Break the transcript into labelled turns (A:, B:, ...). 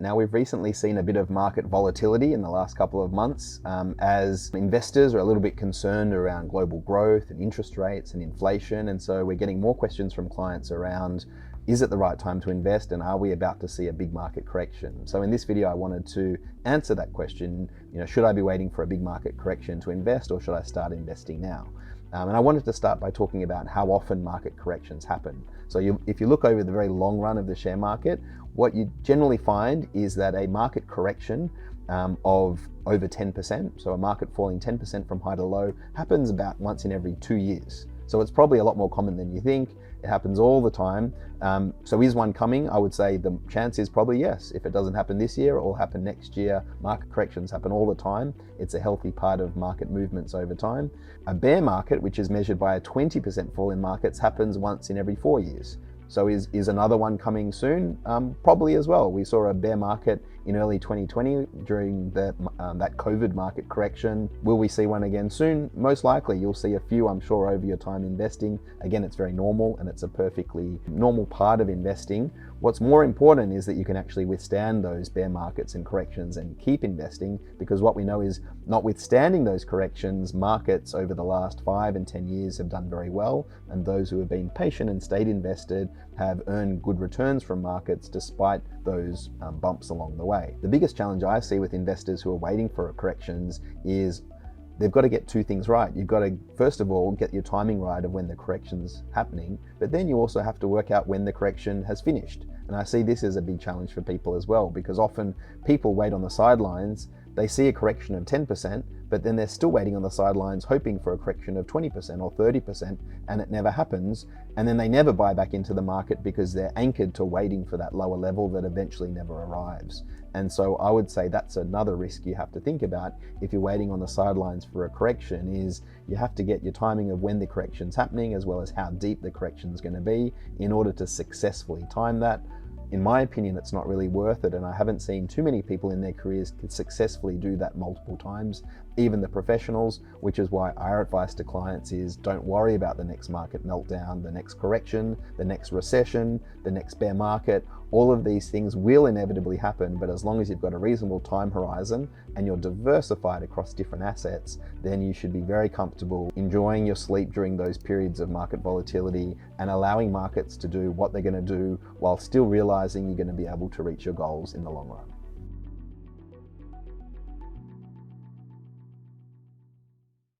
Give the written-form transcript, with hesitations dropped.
A: Now, we've recently seen a bit of market volatility in the last couple of months as investors are a little bit concerned around global growth and interest rates and inflation. And so we're getting more questions from clients around, is it the right time to invest, and are we about to see a big market correction? So in this video, I wanted to answer that question. Should I be waiting for a big market correction to invest, or should I start investing now? And I wanted to start by talking about how often market corrections happen. So if you look over the very long run of the share market, what you generally find is that a market correction of over 10%, so a market falling 10% from high to low, happens about once in every 2 years. So it's probably a lot more common than you think. It happens all the time. So is one coming? I would say the chance is probably yes. If it doesn't happen this year, it will happen next year. Market corrections happen all the time. It's a healthy part of market movements over time. A bear market, which is measured by a 20% fall in markets, happens once in every 4 years. So is another one coming soon? Probably as well. We saw a bear market in early 2020 during that COVID market correction. Will we see one again soon? Most likely. You'll see a few, I'm sure, over your time investing. Again, it's very normal, and it's a perfectly normal part of investing. What's more important is that you can actually withstand those bear markets and corrections and keep investing, because what we know is, notwithstanding those corrections, markets over the last 5 and 10 years have done very well, and those who have been patient and stayed invested have earned good returns from markets despite those bumps along the way. The biggest challenge I see with investors who are waiting for corrections is they've got to get two things right. You've got to, first of all, get your timing right of when the correction's happening, but then you also have to work out when the correction has finished. And I see this as a big challenge for people as well, because often people wait on the sidelines. They see a correction of 10%, but then they're still waiting on the sidelines hoping for a correction of 20% or 30%, and it never happens. And then they never buy back into the market because they're anchored to waiting for that lower level that eventually never arrives. And so I would say that's another risk you have to think about if you're waiting on the sidelines for a correction, is you have to get your timing of when the correction's happening as well as how deep the correction's going to be in order to successfully time that. In my opinion, it's not really worth it, and I haven't seen too many people in their careers successfully do that multiple times, even the professionals, which is why our advice to clients is don't worry about the next market meltdown, the next correction, the next recession, the next bear market. All of these things will inevitably happen, but as long as you've got a reasonable time horizon and you're diversified across different assets, then you should be very comfortable enjoying your sleep during those periods of market volatility and allowing markets to do what they're going to do while still realizing you're going to be able to reach your goals in the long run.